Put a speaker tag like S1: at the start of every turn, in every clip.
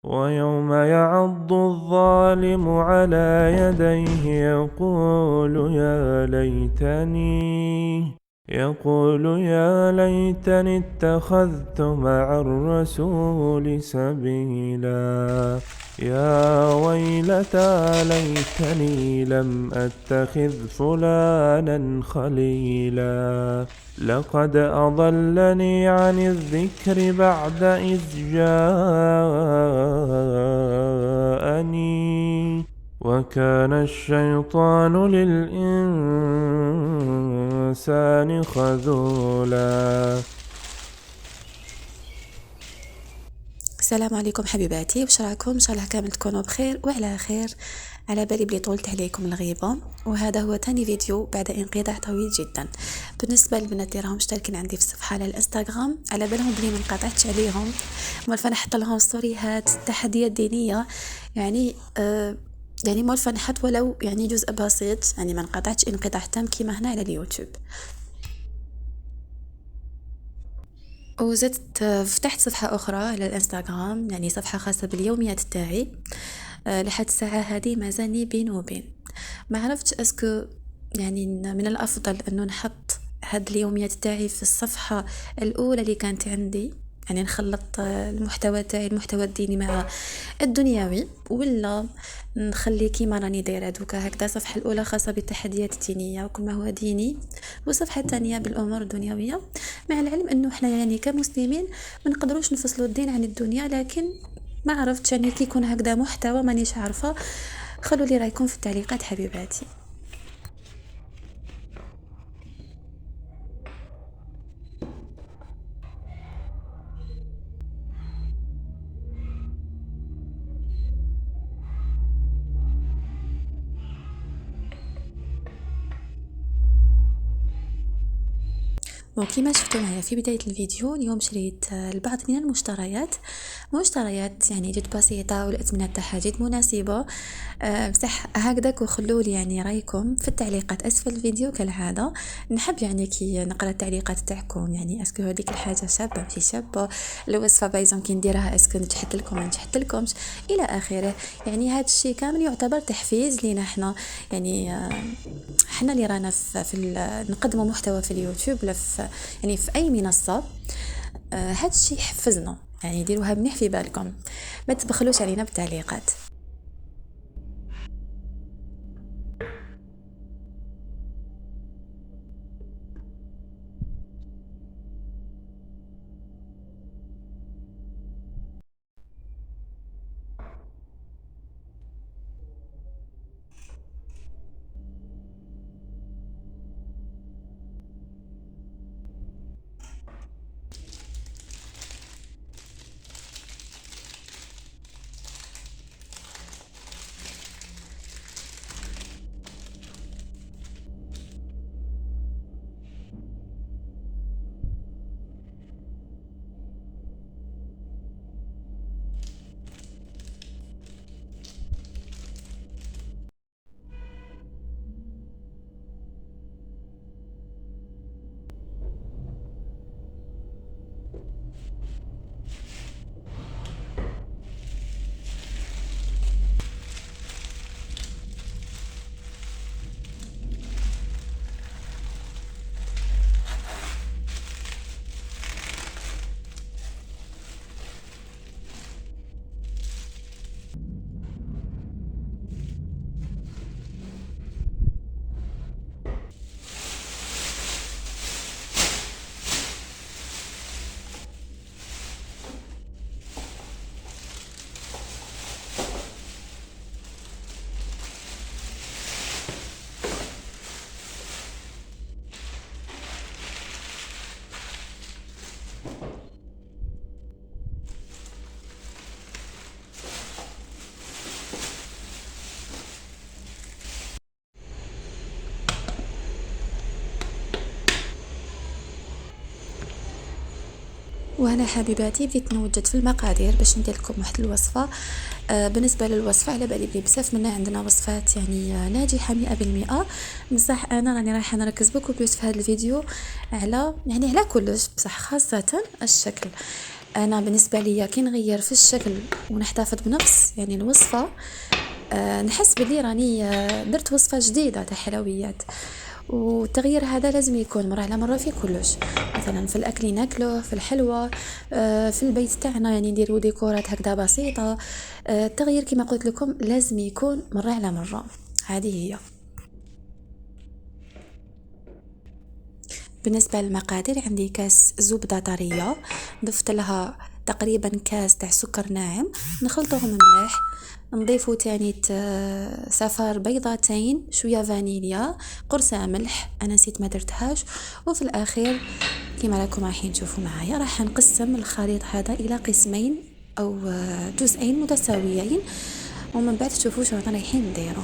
S1: ويوم يعض الظالم على يديه يقول يا ليتني اتخذت مع الرسول سبيلا. يا ويلتى ليتني لم أتخذ فلانا خليلا. لقد أضلني عن الذكر بعد إذ جاءني وكان الشيطان للإنسان خذولا.
S2: السلام عليكم حبيباتي، واش راكم؟ ان شاء الله كامل تكونوا بخير وعلى خير. على بالي بلي طولت عليكم الغيبه، وهذا هو ثاني فيديو بعد انقطاع طويل جدا. بالنسبه للبنات اللي راهم مشتركين عندي في الصفحه على الانستغرام، على بالهم بلي ما انقطعتش عليهم، مولفه نحط لهم ستوريهات تحديات دينيه، يعني مولفه نحط ولو يعني جزء بسيط، يعني ما انقطعتش انقطاع تام كيما هنا على اليوتيوب. وزدت فتحت صفحة أخرى على الانستغرام، يعني صفحة خاصة باليوميات تاعي. لحد الساعة هذه مازالني بين وبين ما عرفتش اسكو يعني من الأفضل أنه نحط هاد اليوميات تاعي في الصفحة الأولى اللي كانت عندي، يعني نخلط المحتوى تاعي، المحتوى الديني مع الدنيوي، ولا نخلي كيما راني دايره دوكا هكذا. الصفحه الاولى خاصه بالتحديات الدينيه وكل ما هو ديني، والصفحه الثانيه بالامور الدنيويه، مع العلم انه احنا يعني كمسلمين ما نقدروش نفصلوا الدين عن الدنيا، لكن ما عرفتش يعني كي يكون هكذا محتوى مانيش عارفه. خلوا لي رايكم في التعليقات حبيباتي. وكما شفتوا معايا في بداية الفيديو، اليوم شريت البعض من مشتريات يعني جد بسيطة، والأثمنة تاعها جد مناسبة. بصح هكذاك، وخلوا لي يعني رايكم في التعليقات أسفل الفيديو كالعادة. نحب يعني كي نقرأ التعليقات تاعكم، يعني اسكو هذيك الحاجة شابة ماشي شابة، الوصفة بايزون كي نديرها اسكو نجحت لكم ما نجحت لكمش إلى آخره. يعني هذا الشيء كامل يعتبر تحفيز لينا احنا، يعني احنا اللي رانا نقدموا محتوى في اليوتيوب ولا في يعني في اي منصه. هذا الشيء يحفزنا، يعني ديروها منيح في بالكم، ما تبخلوش علينا بالتعليقات. وانا حبيباتي بديت نوجد في المقادير باش ندير لكم واحد الوصفه. بالنسبه للوصفه على بالي بلي بزاف منا عندنا وصفات يعني ناجحه 100%، بصح انا راني رايحه نركز بوكو بلوس في هذا الفيديو على يعني على كلش، بصح خاصه الشكل. انا بالنسبه لي كي نغير في الشكل ونحتفظ بنفس يعني الوصفه، نحس بلي راني درت وصفه جديده تاع حلويات. والتغيير هذا لازم يكون مرة على مرة في كلش، مثلا في الاكل ناكله، في الحلوى، في البيت تاعنا يعني نديرو ديكورات هكذا بسيطه. التغيير كما قلت لكم لازم يكون مرة على مرة. هذه هي. بالنسبة للمقادير عندي كاس زبدة طرية، ضفت لها تقريبا كاس تاع سكر ناعم، نخلطوهم مليح، نضيفو تاني صفار بيضتين، شوية فانيليا، قرصة ملح انا نسيت ما درتهاش. وفي الاخير كما راكم رايحين تشوفوا معايا راح نقسم الخليط هذا الى قسمين او جزئين متساويين، ومن بعد تشوفوا شو رايحين نديرو.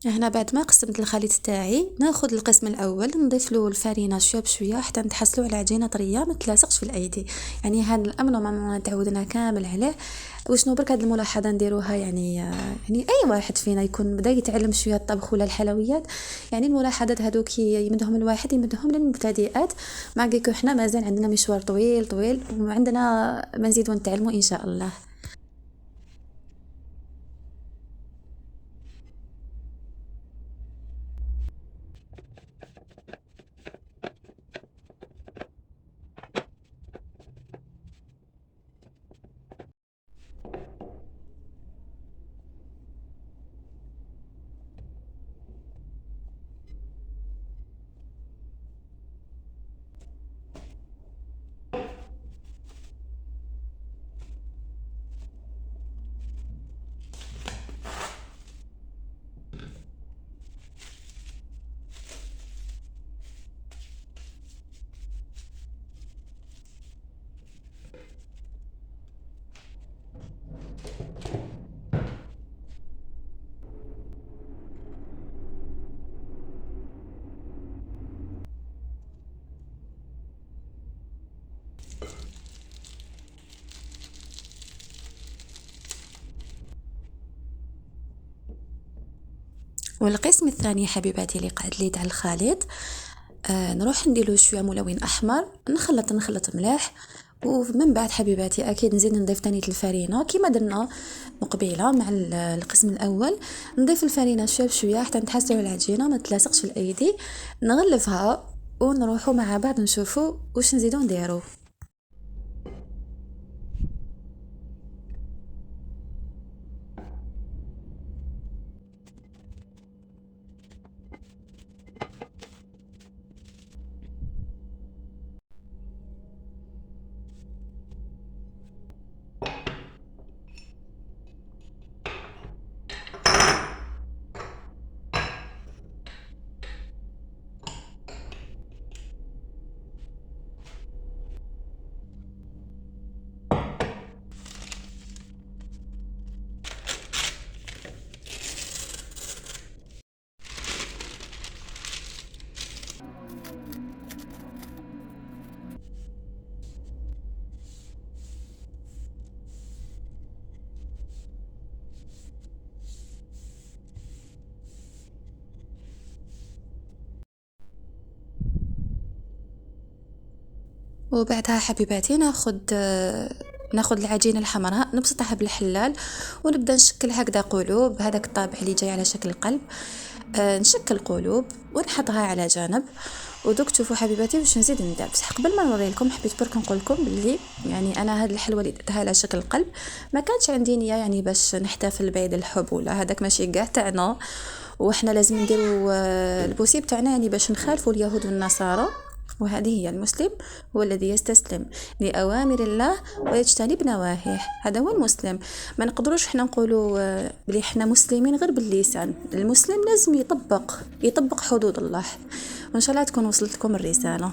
S2: هنا بعد ما قسمت الخليط تاعي ناخذ القسم الاول نضيف له الفرينه شويه بشويه حتى نتحصلوا على عجينه طريه ما تلاصقش في الايدي. يعني هذا الامر ما تعودنا كامل عليه. وشنو برك هذه الملاحظه نديروها يعني اي واحد فينا يكون بدا يتعلم شويه الطبخ ولا الحلويات، يعني الملاحظات هذوك يمدهم الواحد يمدهم للمبتدئات. مع كيكو احنا مازال عندنا مشوار طويل طويل وعندنا ما نزيدو نتعلموا ان شاء الله. والقسم الثاني حبيباتي اللي قعد لي تاع الخليط، نروح نديرو شويه ملون احمر، نخلط ملاح. ومن بعد حبيباتي اكيد نزيد نضيف تاني الفرينه كيما درنا مقبيله مع القسم الاول. نضيف الفرينه شويه بشويه حتى نتحسروا العجينه ما تلاصقش في الايدي، نغلفها ونروحوا مع بعض نشوفوا واش نزيدو نديرو. وبعدها حبيباتي ناخد العجينه الحمراء، نبسطها بالحلال ونبدا نشكل هكذا قلوب، هذاك الطابع اللي جاي على شكل قلب. نشكل قلوب ونحطها على جانب. ودوك تشوفوا حبيباتي باش نزيد ندعم. بصح قبل ما نوري لكم حبيت برك نقول لكم باللي يعني انا هاد الحلوه اللي درتها على شكل قلب ما كانش عندي نيه يعني باش نحتفل بعيد الحب ولا هذاك، ماشي كاع تاعنا، وإحنا لازم نديرو البوسيب تاعنا يعني باش نخالفوا اليهود والنصارى. وهذه هي: المسلم هو الذي يستسلم لأوامر الله ويجتنب نواهيه، هذا هو المسلم. ما نقدروش احنا نقولوا بلي احنا مسلمين غير باللسان. المسلم لازم يطبق حدود الله. وان شاء الله تكون وصلت لكم الرسالة.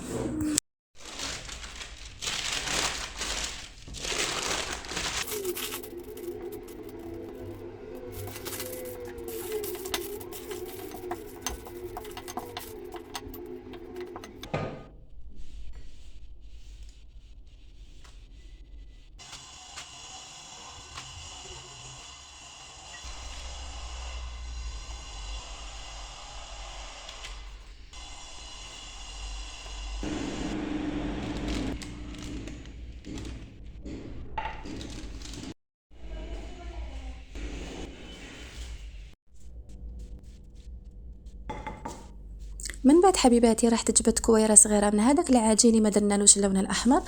S2: من بعد حبيباتي راح جبت كويره صغيره من هذاك العجين اللي ما درنالوش اللون الاحمر.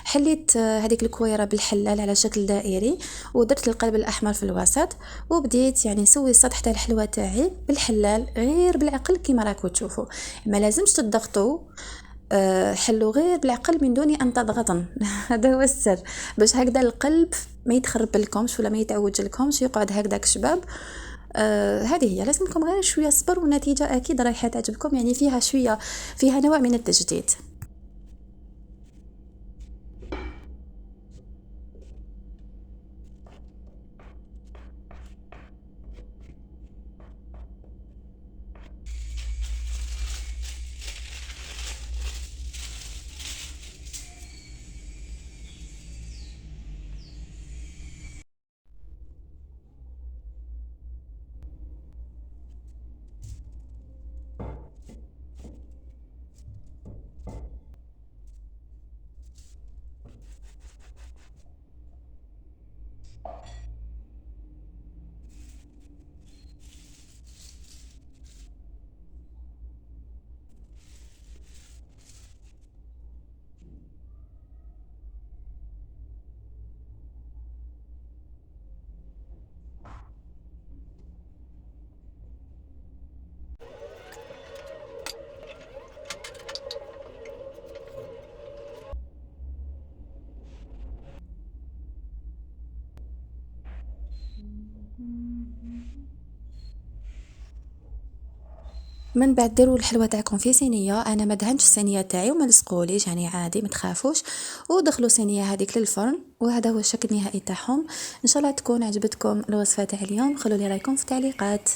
S2: حليت هذيك الكويره بالحلال على شكل دائري، ودرت القلب الاحمر في الوسط، وبديت يعني نسوي السطح تاع الحلوه تاعي بالحلال غير بالعقل كيما راكم تشوفوا. ما لازمش تضغطوا، حلوا غير بالعقل من دون ان تضغطن. هذا هو السر، باش هكذا القلب ما يتخرب لكمش ولا ما يتعوج لكمش، يقعد هكذاك شباب. هذه هي، لازمكم غير شويه صبر والنتيجه اكيد رايحه تعجبكم. يعني فيها نوع من التجديد. من بعد ديروا الحلوه تاعكم في صينيه. انا ما دهنتش الصينيه تاعي وما لصقوليش، يعني عادي ما تخافوش. ودخلوا صينيه هذيك للفرن، وهذا هو الشكل النهائي تاعهم. ان شاء الله تكون عجبتكم الوصفه تاع اليوم. خلوا لي رايكم في التعليقات.